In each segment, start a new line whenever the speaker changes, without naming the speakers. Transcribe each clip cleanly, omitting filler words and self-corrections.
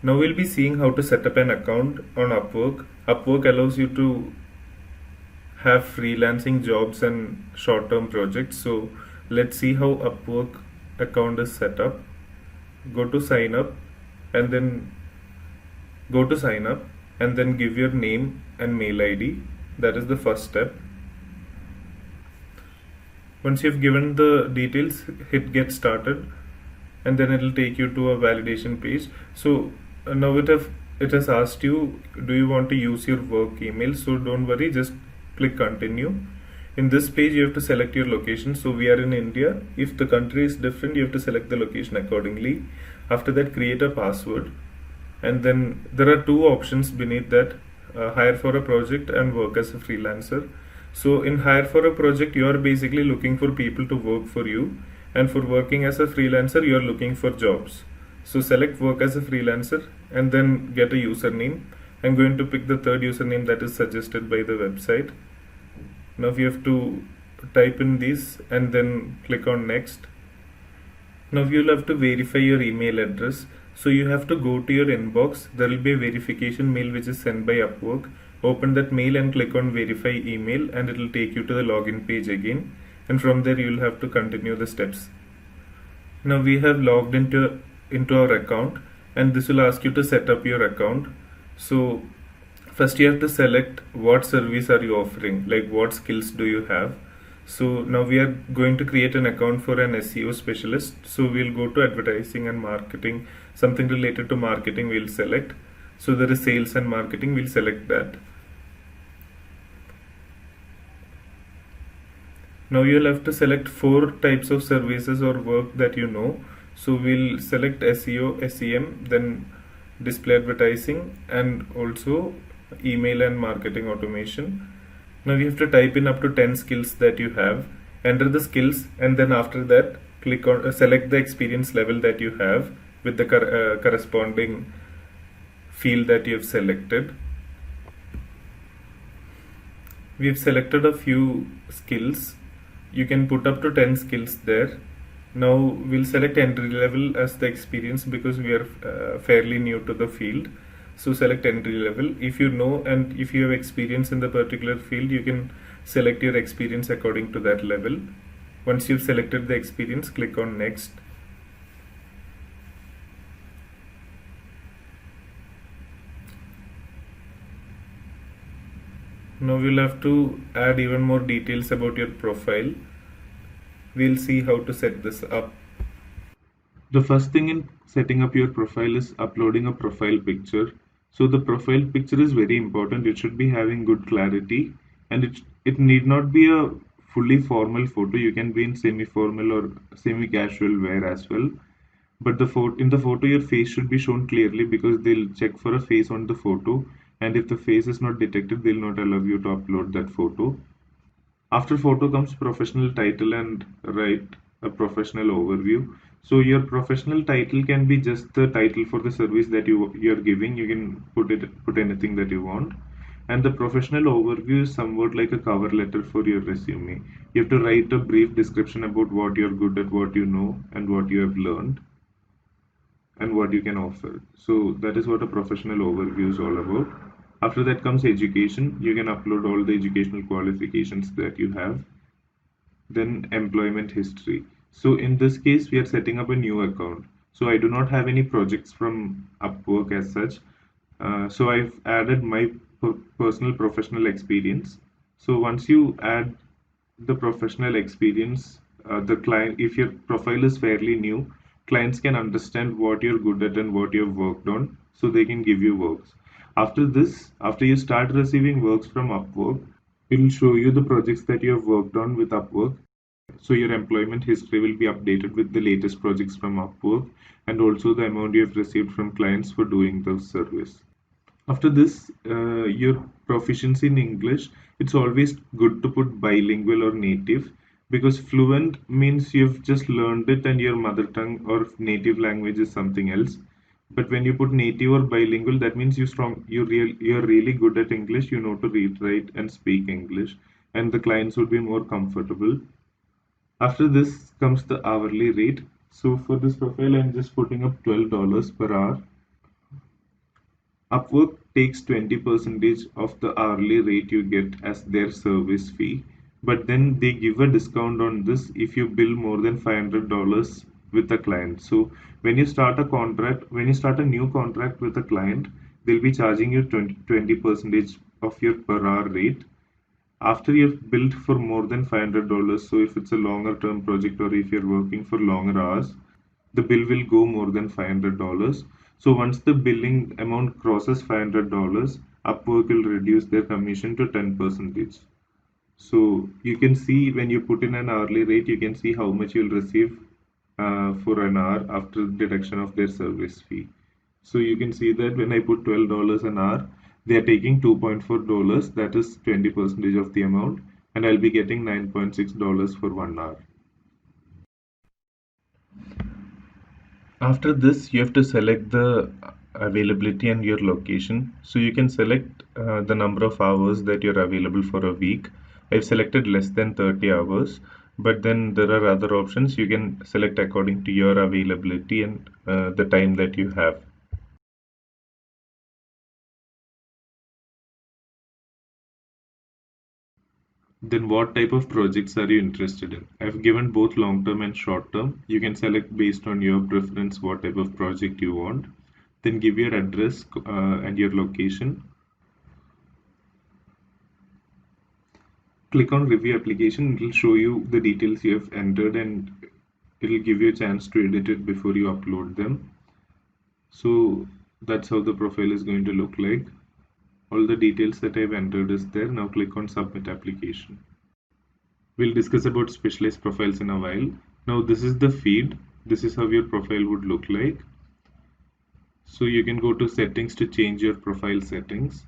Now we'll be seeing how to set up an account on Upwork. Upwork allows you to have freelancing jobs and short-term projects. So let's see how Upwork account is set up. Go to sign up and then go to sign up and then give your name and mail ID. That is the first step. Once you've given the details, hit get started and then it will take you to a validation page. So now it has asked you, do you want to use your work email? So don't worry, just click continue. In this page you have to select your location. So we are in India. If the country is different, you have to select the location accordingly. After that, create a password, and then there are two options beneath that, hire for a project and work as a freelancer. So in hire for a project, you are basically looking for people to work for you, and for working as a freelancer, you are looking for jobs. So select work as a freelancer and then get a username. I'm going to pick the third username that is suggested by the website. Now you have to type in these and then click on next. Now you'll have to verify your email address. So you have to go to your inbox. There will be a verification mail which is sent by Upwork. Open that mail and click on verify email and it will take you to the login page again. And from there you'll have to continue the steps. Now we have logged into our account, and this will ask you to set up your account. So first you have to select what service are you offering, like what skills do you have. So now we are going to create an account for an SEO specialist. So we'll go to advertising and marketing, something related to marketing we'll select. So there is sales and marketing, we'll select that. Now you'll have to select 4 types of services or work that you know. So we'll select SEO, SEM, then display advertising, and also email and marketing automation. Now you have to type in up to 10 skills that you have, enter the skills, and then after that click on select the experience level that you have with the corresponding field that you have selected. We have selected a few skills. You can put up to 10 skills there. Now we'll select entry level as the experience because we are fairly new to the field. So select entry level. If you know and if you have experience in the particular field, you can select your experience according to that level. Once you've selected the experience, click on next. Now we'll have to add even more details about your profile. We'll see how to set this up. The first thing in setting up your profile is uploading a profile picture. So the profile picture is very important. It should be having good clarity, and it need not be a fully formal photo. You can be in semi-formal or semi-casual wear as well. But in the photo, your face should be shown clearly because they'll check for a face on the photo, and if the face is not detected, they'll not allow you to upload that photo. After photo comes professional title and write a professional overview. So your professional title can be just the title for the service that you're giving. You can put anything that you want. And the professional overview is somewhat like a cover letter for your resume. You have to write a brief description about what you're good at, what you know, and what you have learned, and what you can offer. So that is what a professional overview is all about. After that comes education. You can upload all the educational qualifications that you have. Then employment history. So in this case, we are setting up a new account. So I do not have any projects from Upwork as such. So I've added my personal professional experience. So once you add the professional experience, the client, if your profile is fairly new, clients can understand what you're good at and what you've worked on, so they can give you works. After this, after you start receiving works from Upwork, it will show you the projects that you have worked on with Upwork. So your employment history will be updated with the latest projects from Upwork and also the amount you have received from clients for doing the service. After this, your proficiency in English, it's always good to put bilingual or native because fluent means you've just learned it and your mother tongue or native language is something else. But when you put native or bilingual, that means you're really good at English, you know to read, write, and speak English, and the clients would be more comfortable. After this comes the hourly rate. So for this profile, I'm just putting up $12 per hour. Upwork takes 20% of the hourly rate you get as their service fee, but then they give a discount on this if you bill more than $500 with a client. So when you start a new contract with a client, they'll be charging you 20% of your per hour rate. After you've billed for more than $500, so if it's a longer term project or if you're working for longer hours, the bill will go more than $500. So once the billing amount crosses $500, Upwork will reduce their commission to 10%. So you can see when you put in an hourly rate, you can see how much you'll receive for an hour after deduction of their service fee. So you can see that when I put $12 an hour, they are taking $2.4, that is 20% of the amount, and I'll be getting $9.6 for 1 hour. After this, you have to select the availability and your location. So you can select the number of hours that you're available for a week. I've selected less than 30 hours, but then there are other options. You can select according to your availability and the time that you have. Then what type of projects are you interested in? I've given both long-term and short-term. You can select based on your preference what type of project you want. Then give your address and your location. Click on review application. It will show you the details you have entered and it will give you a chance to edit it before you upload them. So that's how the profile is going to look like. All the details that I've entered is there. Now click on submit application. We'll discuss about specialized profiles in a while. Now this is the feed. This is how your profile would look like. So you can go to settings to change your profile settings.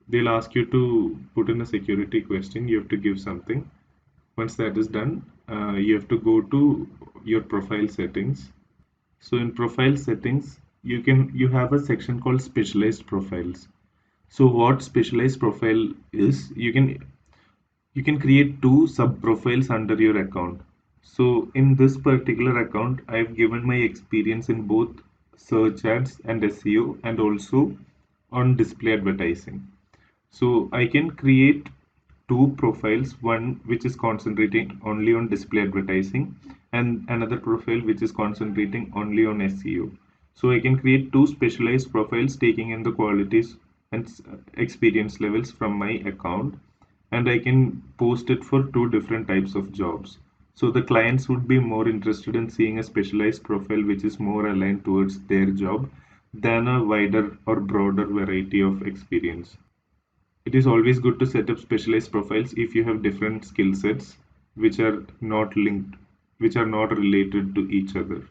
They'll ask you to put in a security question. You have to give something. Once that is done, you have to go to your profile settings. So in profile settings, you have a section called specialized profiles. So what specialized profile is, you can create two sub profiles under your account. So in this particular account, I've given my experience in both search ads and SEO and also on display advertising. So I can create two profiles, one which is concentrating only on display advertising and another profile which is concentrating only on SEO. So I can create two specialized profiles taking in the qualities and experience levels from my account, and I can post it for two different types of jobs. So the clients would be more interested in seeing a specialized profile which is more aligned towards their job than a wider or broader variety of experience. It is always good to set up specialized profiles if you have different skill sets which are not linked, which are not related to each other.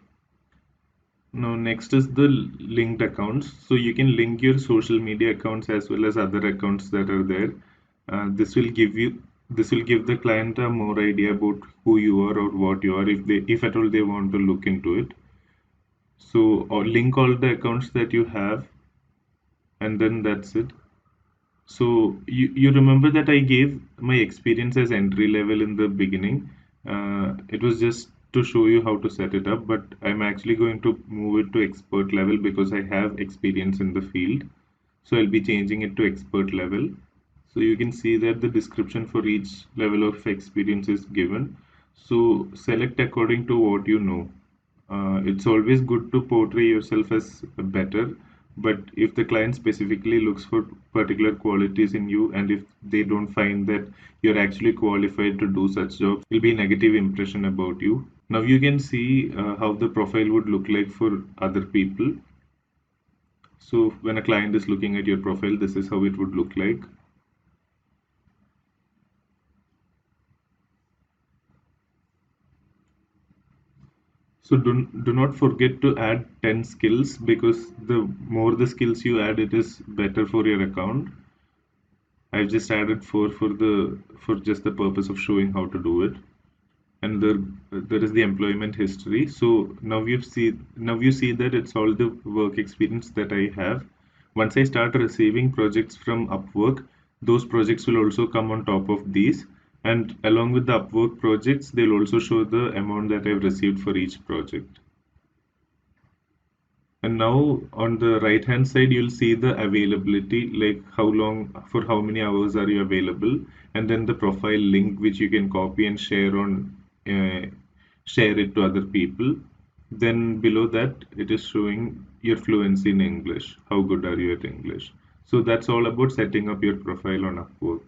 Now, next is the linked accounts. So you can link your social media accounts as well as other accounts that are there. This will give the client a more idea about who you are or what you are if at all they want to look into it. So or link all the accounts that you have, and then that's it. So you remember that I gave my experience as entry level in the beginning. It was just to show you how to set it up, but I'm actually going to move it to expert level because I have experience in the field. So I'll be changing it to expert level. So you can see that the description for each level of experience is given. So select according to what you know. It's always good to portray yourself as better, but if the client specifically looks for particular qualities in you and if they don't find that you're actually qualified to do such jobs, it will be a negative impression about you. Now you can see how the profile would look like for other people. So when a client is looking at your profile, this is how it would look like. So do not forget to add 10 skills because the more the skills you add, it is better for your account. I've just added four for just the purpose of showing how to do it. And there is the employment history. So now you see that it's all the work experience that I have. Once I start receiving projects from Upwork, those projects will also come on top of these. And along with the Upwork projects, they'll also show the amount that I've received for each project. And now on the right hand side, you'll see the availability, like how long, for how many hours are you available, and then the profile link which you can copy and uh, share it to other people. Then below that, it is showing your fluency in English. How good are you at English? So that's all about setting up your profile on Upwork.